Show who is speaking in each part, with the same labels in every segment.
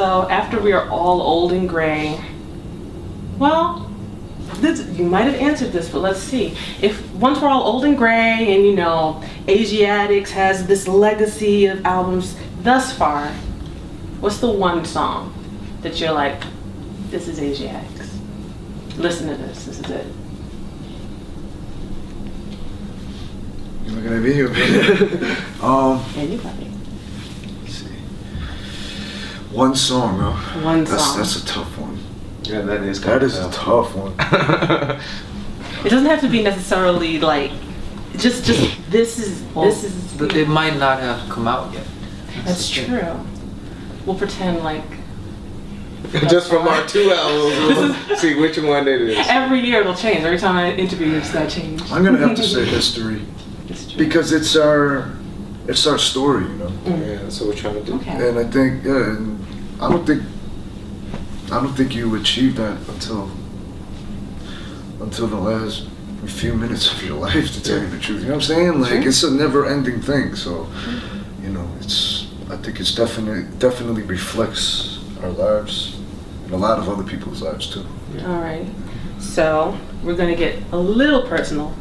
Speaker 1: So after we are all old and gray, well, you might have answered this, but let's see. If once we're all old and gray and Aziatix has this legacy of albums thus far, what's the one song that you're like, this is Aziatix? Listen to this is it.
Speaker 2: You're looking at me?
Speaker 1: Anybody.
Speaker 2: Let's see. One song, though.
Speaker 1: One song.
Speaker 2: That's a tough one.
Speaker 3: Yeah, that is
Speaker 2: a tough one.
Speaker 1: It doesn't have to be necessarily like, just this is.
Speaker 4: But it might not have come out yet.
Speaker 1: That's true. We'll pretend like.
Speaker 3: Just from our 2 albums, we'll see which one it is.
Speaker 1: Every year it'll change. Every time I interview, it's gonna change.
Speaker 2: I'm gonna have to say History. Because it's our story,
Speaker 3: Yeah, that's what we're trying to do.
Speaker 1: Okay.
Speaker 2: And I think, and I don't think you achieve that until the last few minutes of your life, to tell you the truth. You know what I'm saying? Like, it's a never-ending thing. So, I think it's definitely reflects our lives and a lot of other people's lives too.
Speaker 1: Yeah. All right. So we're gonna get a little personal.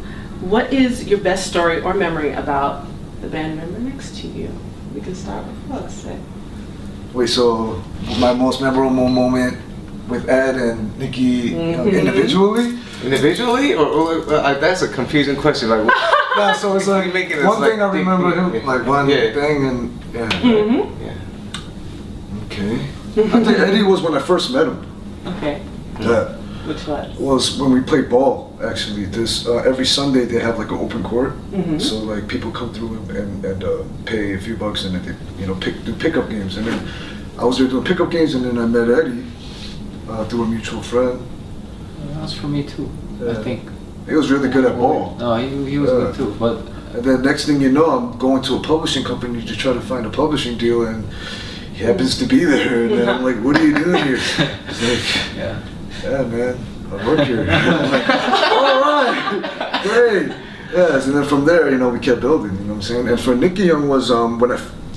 Speaker 1: What is your best story or memory about the band member next to you? We can start with Flowsik.
Speaker 2: Wait, so my most memorable moment with Ed and Nicky individually?
Speaker 3: Individually? Or that's a confusing question. Like,
Speaker 2: Nah, so it's like one thing I remember him, like one thing, and Okay. I think Eddie was when I first met him.
Speaker 1: Okay.
Speaker 2: Yeah.
Speaker 1: Which
Speaker 2: was when we played ball. Actually, this every Sunday they have like an open court, so like people come through and pay a few bucks and they do pickup games. And then I was there doing pickup games, and then I met Eddie through a mutual friend.
Speaker 4: That was for me too. I think
Speaker 2: he was really good at ball.
Speaker 4: No, he was good too. But
Speaker 2: and then next thing you know, I'm going to a publishing company to try to find a publishing deal, and he happens to be there. And then I'm like, "What are you doing here?" He's like, "Yeah, man, I work here." I'm like, all right, great. Yes, and then from there, we kept building, you know what I'm saying? And for Nicky Young was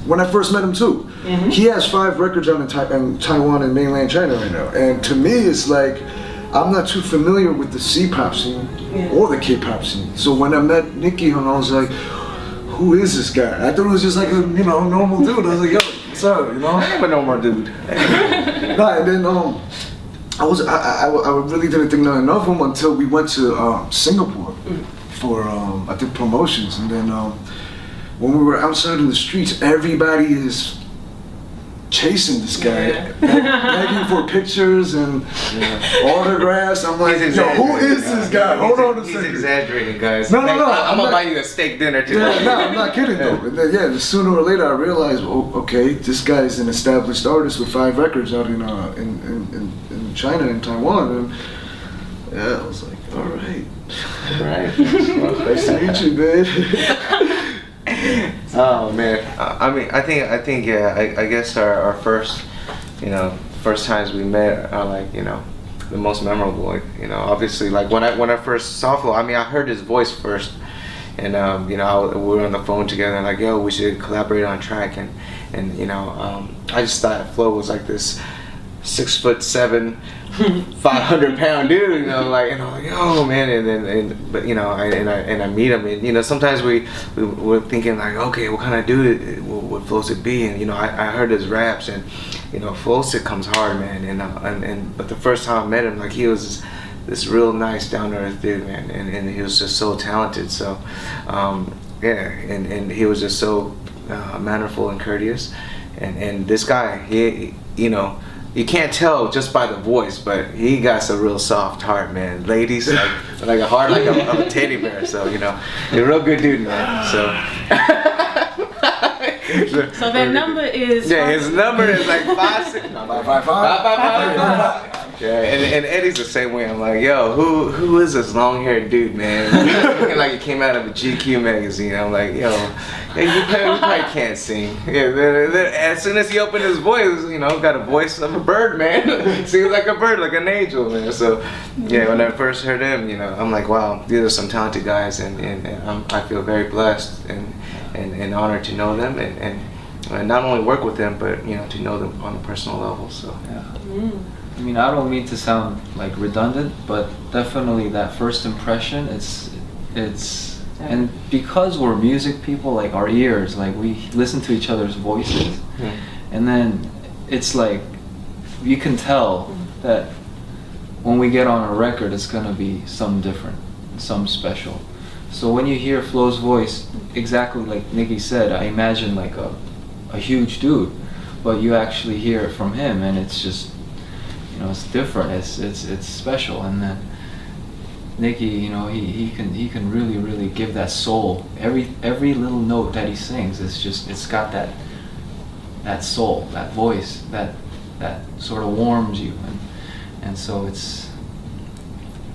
Speaker 2: when I first met him too. He has 5 records out in Taiwan and mainland China right now. And to me, it's like, I'm not too familiar with the C-pop scene or the K-pop scene. So when I met Nicky Young, I was like, who is this guy? I thought it was just like a normal dude. I was like, yo, what's up,
Speaker 3: I am a normal dude.
Speaker 2: Nah, and then I really didn't think nothing of him until we went to Singapore for I think promotions, and then when we were outside in the streets, everybody is chasing this guy, begging for pictures and autographs. I'm like, yo, who is this guy? Hold on a second.
Speaker 3: He's exaggerating, guys.
Speaker 2: No.
Speaker 3: I'm gonna buy you a steak dinner today.
Speaker 2: No, I'm not kidding though. And then, sooner or later I realized, okay, this guy's an established artist with 5 records out in China and Taiwan, and I was like, all right. Nice to meet you, man.
Speaker 3: Oh man, I think I guess our first, first times we met are like, the most memorable. Like, obviously, like when I first saw Flo, I heard his voice first, and we were on the phone together, and like, yo, we should collaborate on a track, and I just thought Flo was like this 6'7", 500-pound dude, and I'm like, oh man, and I meet him, and sometimes we're thinking like, okay, what kind of dude would Flowsik be? And I heard his raps, and Flowsik comes hard, man, but the first time I met him, like, he was this real nice, down-to-earth dude, man, and he was just so talented. So and he was just so mannerful and courteous, and this guy, he you can't tell just by the voice, but he got a real soft heart, man. Ladies, like a heart of a teddy bear. So he's a real good dude, man. So
Speaker 1: that number is
Speaker 3: his number is like 555. Yeah, and Eddie's the same way. I'm like, yo, who is this long-haired dude, man? Looking like he came out of a GQ magazine. I'm like, yo, you probably can't sing. As soon as he opened his voice, got a voice of a bird, man. Sings like a bird, like an angel, man. So, when I first heard him, I'm like, wow, these are some talented guys, and I feel very blessed and honored to know them, and and not only work with them, but to know them on a personal level. So
Speaker 4: yeah. I mean, I don't mean to sound like redundant, but definitely that first impression, it's and because we're music people, like our ears, like we listen to each other's voices, and then it's like you can tell that when we get on a record, it's gonna be some different, some special. So when you hear Flo's voice, exactly like Nicky said, I imagine like a huge dude, but you actually hear it from him, and it's just, it's different. It's special. And then Nicky, he can really give that soul. Every little note that he sings, it's got that soul, that voice, that sort of warms you, and so it's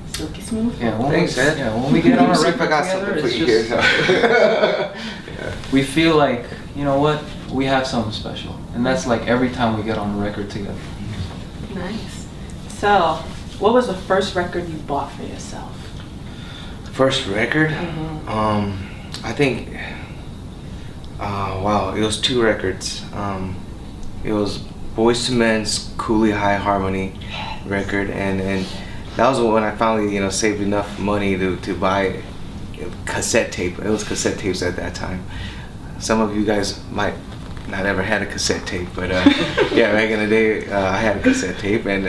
Speaker 1: silky smooth.
Speaker 4: Yeah,
Speaker 3: thanks, Ed.
Speaker 4: Yeah, when we get on a record
Speaker 3: I got
Speaker 4: together,
Speaker 3: something for
Speaker 4: it's
Speaker 3: you
Speaker 4: just
Speaker 3: here.
Speaker 4: we feel like, you know what, we have something special, and that's like every time we get on a record together.
Speaker 1: Nice. So, what was the first record you bought for yourself?
Speaker 3: First record? I think, wow, it was 2 records. It was Boyz II Men's Coolie High Harmony record, and that was when I finally, saved enough money to buy cassette tape. It was cassette tapes at that time. Some of you guys might not ever had a cassette tape, but yeah, back in the day, I had a cassette tape, and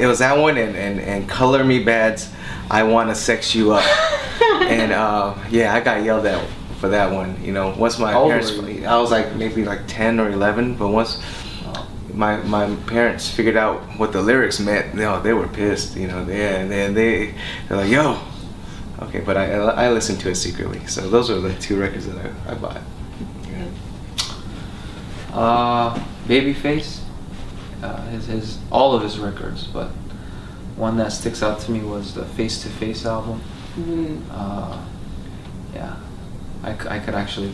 Speaker 3: it was that one and Color Me Bad's I Wanna Sex You Up. And yeah, I got yelled at for that one. Once my parents, I was like maybe like 10 or 11, but once my parents figured out what the lyrics meant, they were pissed. They're like, yo, okay, but I listened to it secretly. So those are the 2 records that I bought.
Speaker 4: Babyface, his all of his records, but one that sticks out to me was the Face to Face album. Yeah, I could actually,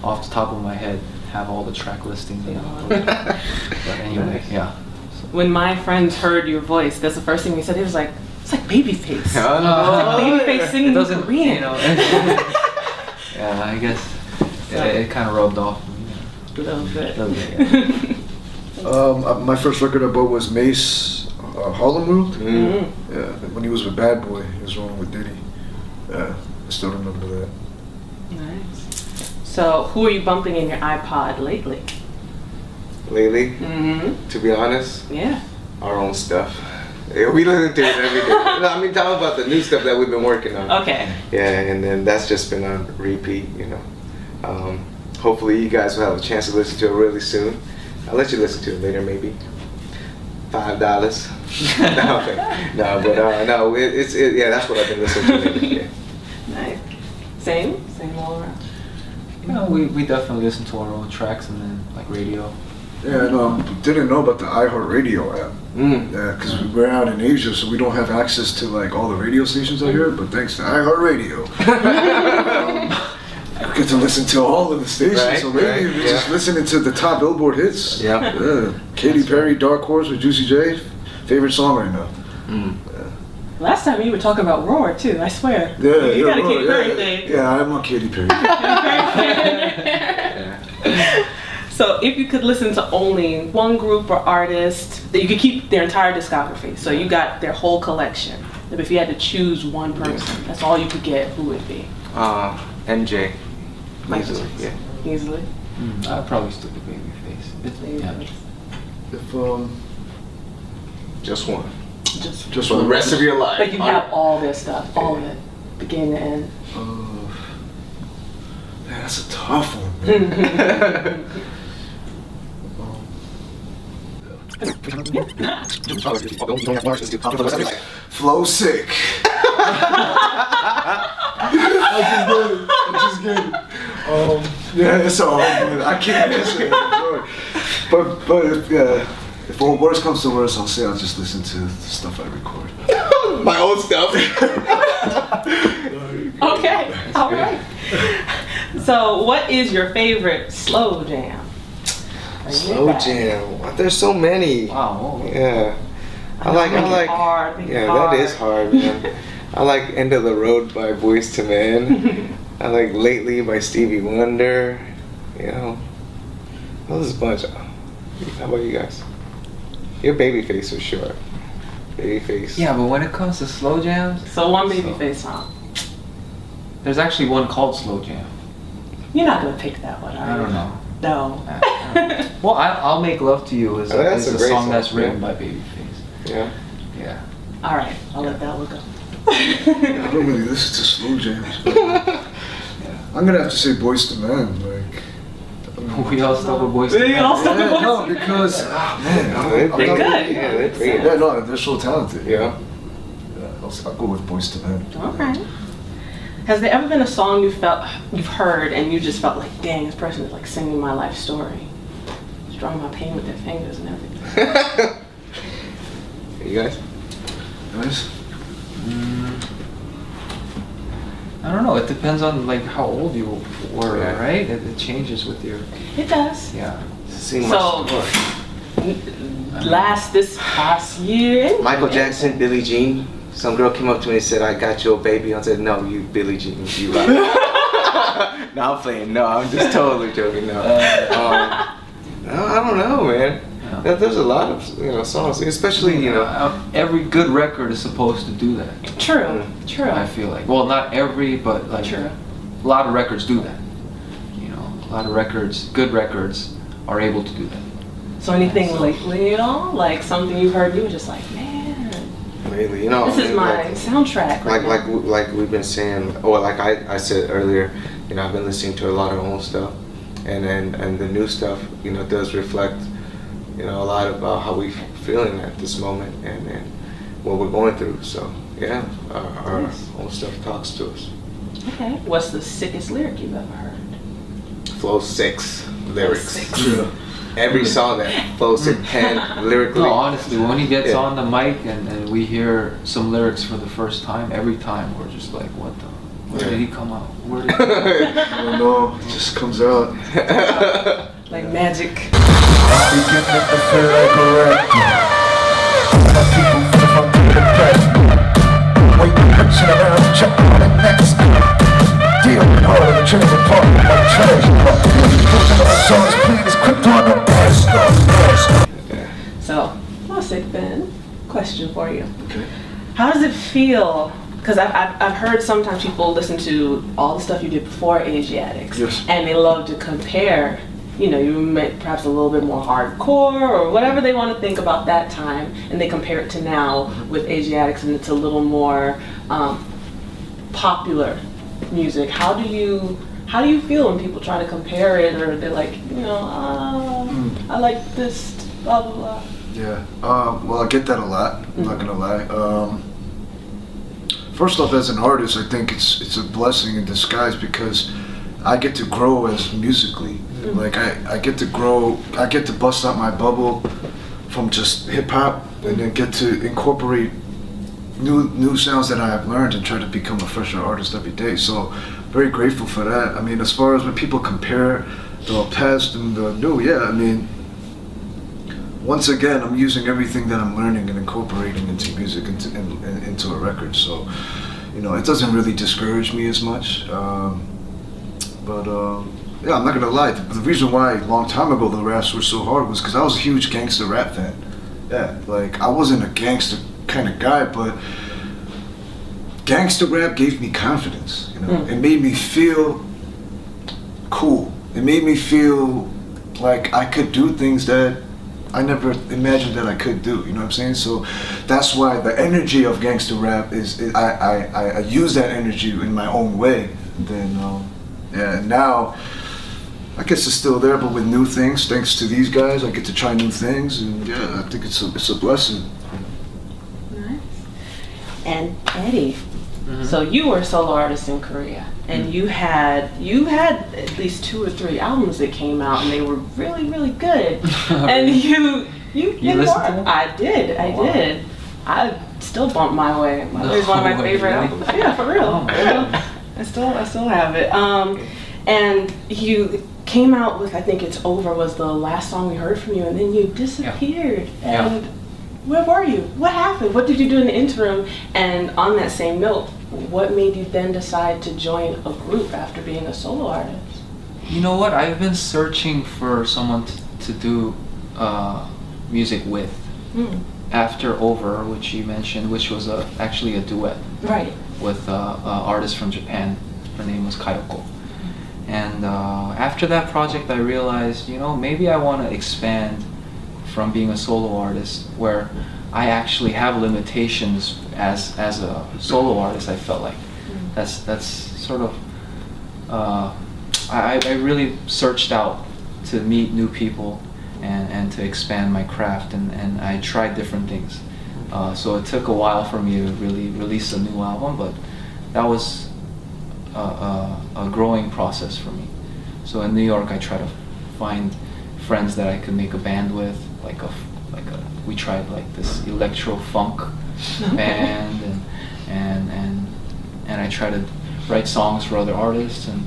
Speaker 4: off the top of my head, have all the track listings. But anyway, yeah.
Speaker 1: When my friends heard your voice, that's the first thing they said. It was like, it's like Babyface.
Speaker 4: It's like
Speaker 1: Babyface singing Korean.
Speaker 4: Yeah, I guess it kind of rubbed off.
Speaker 1: A little bit.
Speaker 4: Yeah.
Speaker 2: My first record I bought was Mace, Harlem World. Yeah, when he was with Bad Boy, he was rolling with Diddy. Yeah, I still remember that.
Speaker 1: Nice. So, who are you bumping in your iPod lately?
Speaker 3: Lately, to be honest, our own stuff. Yeah, we listen to it every day. No, I mean, talking about the new stuff that we've been working on.
Speaker 1: Okay.
Speaker 3: Yeah, and then that's just been on repeat, Hopefully you guys will have a chance to listen to it really soon. I'll let you listen to it later, maybe. $5. No, it's yeah, that's what I've been listening to lately. Yeah.
Speaker 1: Nice. Same all around.
Speaker 4: We definitely listen to our own tracks and then like radio.
Speaker 2: Yeah, no, didn't know about the iHeartRadio app. Yeah, because we're out in Asia, so we don't have access to like all the radio stations out here. But thanks to iHeartRadio, I get to listen to all of the stations.
Speaker 3: Right,
Speaker 2: so maybe we're just listening to the top Billboard hits.
Speaker 3: Yeah.
Speaker 2: Katy Perry, Dark Horse with Juicy J, favorite song right now.
Speaker 1: Last time you were talking about Roar too, I swear.
Speaker 2: Yeah,
Speaker 1: you got a
Speaker 2: Roar,
Speaker 1: Katy Perry thing.
Speaker 2: Yeah, I'm on Katy Perry.
Speaker 1: So if you could listen to only one group or artist, that you could keep their entire discography. So you got their whole collection. But if you had to choose one person, that's all you could get, who would it be?
Speaker 3: MJ. Easily, yeah.
Speaker 1: Easily?
Speaker 4: I'd probably stick with Babyface. Yeah.
Speaker 2: If
Speaker 3: Just one.
Speaker 2: just
Speaker 3: For the rest of your life.
Speaker 1: But you have all their stuff, all of it, beginning to end.
Speaker 2: Man, that's a tough one, man. Flowsik. I'm just kidding. Yeah, it's all good. I can't answer it. I'm sorry. But if all worst comes to worst, I'll say I'll just listen to the stuff I record.
Speaker 3: My own stuff.
Speaker 1: Okay, all right. So, what is your favorite slow jam?
Speaker 3: Slow jam. There's so many.
Speaker 4: Wow.
Speaker 3: Yeah. I like. Yeah, that is hard, man. I like End of the Road by Boyz II Men. I like Lately by Stevie Wonder.
Speaker 5: Well, there's a bunch. How about you guys? You're Babyface for sure. Babyface.
Speaker 4: Yeah, but when it comes to slow jams,
Speaker 1: So one Babyface song.
Speaker 4: there's actually one called Slow Jam.
Speaker 1: You're not gonna pick that one, are you?
Speaker 4: I don't know.
Speaker 1: No.
Speaker 4: Well, I'll Make Love to You is,
Speaker 5: Oh, that's
Speaker 4: is
Speaker 5: a
Speaker 4: a
Speaker 5: great
Speaker 4: song
Speaker 5: song,
Speaker 4: that's written
Speaker 5: yeah.
Speaker 4: by Babyface.
Speaker 5: Yeah.
Speaker 4: Yeah.
Speaker 1: All right, I'll let that one go.
Speaker 2: I don't really listen to slow jams. But I'm gonna have to say Boyz II Men. Like,
Speaker 4: We all stuck with Boyz II
Speaker 1: We
Speaker 4: Men.
Speaker 1: all stuck with Boyz II
Speaker 2: no,
Speaker 1: Men.
Speaker 2: because man,
Speaker 5: They're
Speaker 1: They're good.
Speaker 5: Yeah, they're great.
Speaker 2: Yeah, no, they're so talented.
Speaker 5: Yeah.
Speaker 2: I'll go with Boyz II Men.
Speaker 1: Okay. Has there ever been a song you've heard and you just felt like, dang, this person is like singing my life story, strumming my pain with their fingers and everything?
Speaker 5: You guys?
Speaker 2: Nice.
Speaker 4: I don't know. It depends on like how old you were,
Speaker 3: Yeah.
Speaker 4: right? It changes with your
Speaker 1: It does.
Speaker 4: yeah.
Speaker 3: See
Speaker 1: So, this past year.
Speaker 3: Michael Jackson, Billie Jean. Some girl came up to me and said, "I got your baby." I said, "No, you Billie Jean. You right." No, I'm playing. No, I'm just totally joking. No. No, I don't know, man.
Speaker 4: Yeah.
Speaker 3: There's a lot of songs, especially
Speaker 4: Every good record is supposed to do that.
Speaker 1: True. True.
Speaker 4: I feel like. Well, not every, but like
Speaker 1: True.
Speaker 4: a lot of records do that. You know, a lot of records, good records, are able to do that.
Speaker 1: So anything lately at all? Like something you've heard, you were just like, man,
Speaker 3: Really,
Speaker 1: this is my soundtrack. Right now.
Speaker 3: like we've been saying, or like I said earlier, I've been listening to a lot of old stuff, and the new stuff, does reflect, a lot about how we feeling at this moment and what we're going through. So yeah, our
Speaker 1: Nice.
Speaker 3: old stuff talks to us.
Speaker 1: Okay. What's the sickest lyric you've ever heard?
Speaker 3: Flowsik lyrics.
Speaker 2: Yeah.
Speaker 3: Every song that Flowsik penned lyrically.
Speaker 4: No, honestly, when he gets
Speaker 3: Yeah.
Speaker 4: on the mic and we hear some lyrics for the first time, every time we're just like, what the? Where did he come out? Where did he come out?
Speaker 2: I don't know. It just comes out.
Speaker 1: Like magic.
Speaker 6: Beginning to feel like a wreck. My people feel funky depressed. Waiting, punching around, jumping on the next. Dealing hard and turning apart like trash. Putting on songs, please, quick on the best.
Speaker 1: So, Flowsik then, question for you.
Speaker 2: Okay.
Speaker 1: How does it feel? Because I've heard sometimes people listen to all the stuff you did before Aziatix,
Speaker 2: Yes.
Speaker 1: and they love to compare. You met perhaps a little bit more hardcore or whatever they want to think about that time, and they compare it to now with Aziatix, and it's a little more popular music. How do you feel when people try to compare it, or they're like, I like this, blah blah blah.
Speaker 2: Yeah. Well, I get that a lot. I'm not gonna lie. First off, as an artist, I think it's a blessing in disguise because I get to grow as musically. Like I get to grow. I get to bust out my bubble from just hip hop, and then get to incorporate new sounds that I have learned and try to become a fresher artist every day. So, very grateful for that. I mean, as far as when people compare the past and the new, yeah, I mean, once again, I'm using everything that I'm learning and incorporating into music, into a record. So, it doesn't really discourage me as much. Yeah, I'm not gonna lie. The reason why a long time ago the raps were so hard was because I was a huge gangster rap fan. Yeah, like I wasn't a gangster kind of guy, but gangster rap gave me confidence. It made me feel cool. It made me feel like I could do things that I never imagined that I could do. You know what I'm saying? So that's why the energy of gangster rap is I use that energy in my own way. Then and now I guess it's still there, but with new things. Thanks to these guys, I get to try new things, and yeah, I think it's a blessing.
Speaker 1: Nice. And Eddie, so you were a solo artist in Korea, and you had at least 2 or 3 albums that came out, and they were really, really good. And you
Speaker 4: listened to them?
Speaker 1: I did. I still bump My Way. My Way is one of my favorite
Speaker 4: really?
Speaker 1: albums. Yeah, for real.
Speaker 4: Oh my God.
Speaker 1: I still have it. And you came out with, I think It's Over was the last song we heard from you, and then you disappeared.
Speaker 4: Yeah.
Speaker 1: And where were you? What happened? What did you do in the interim? And on that same note, what made you then decide to join a group after being a solo artist?
Speaker 4: You know what? I've been searching for someone to do music with. After Over, which you mentioned, which was actually a duet.
Speaker 1: Right.
Speaker 4: With an artist from Japan. Her name was Kayoko. And after that project, I realized, you know, maybe I want to expand from being a solo artist, where I actually have limitations as a solo artist. I felt like that's sort of I really searched out to meet new people and to expand my craft, and I tried different things. So it took a while for me to really release a new album, but that was a growing process for me. So in New York, I try to find friends that I could make a band with, we tried like this electro funk band, and I try to write songs for other artists, and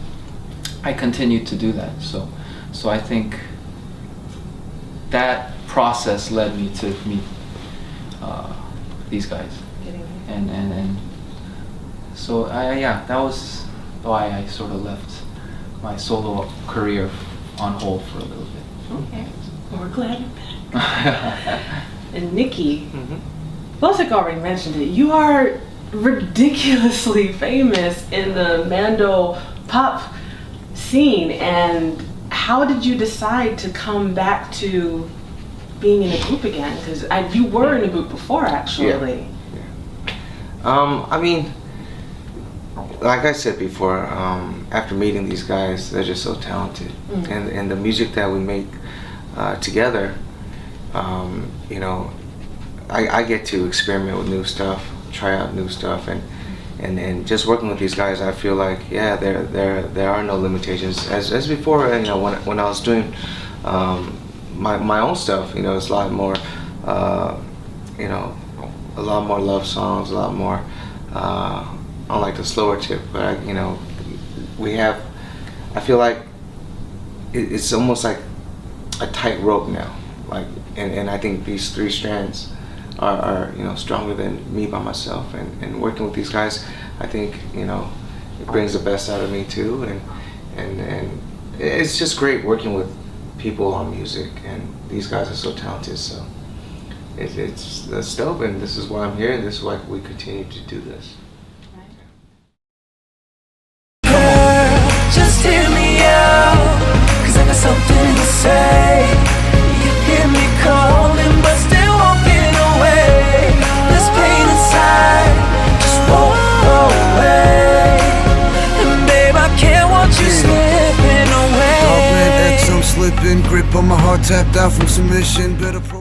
Speaker 4: I continued to do that. So I think that process led me to meet these guys, and so that was why I sort of left my solo career on hold for a little bit.
Speaker 1: Okay, well, we're glad you're back. And Nicky, Flowsik already mentioned it. You are ridiculously famous in the Mando pop scene, and how did you decide to come back to being in a group again? Because you were in a group before, actually.
Speaker 3: I mean, like I said before, after meeting these guys, they're just so talented, and the music that we make together, you know, I get to experiment with new stuff, try out new stuff, and just working with these guys, I feel like there are no limitations. As before, you know, when I was doing my own stuff, you know, it's a lot more, you know, a lot more love songs, a lot more on like the slower tip. But you know, I feel like it's almost like a tight rope now. Like, and I think these three strands are you know, stronger than me by myself. And working with these guys, I think, you know, it brings the best out of me too. And it's just great working with people on music, and these guys are so talented. So that's dope, and this is why I'm here, and this is why we continue to do this.
Speaker 6: Just hear me out, 'cause I got something to say. You hear me calling, but still walking away. This pain inside just won't go away. And babe, I can't watch you slipping away. I'm slipping, grip on my heart tapped out from submission. Better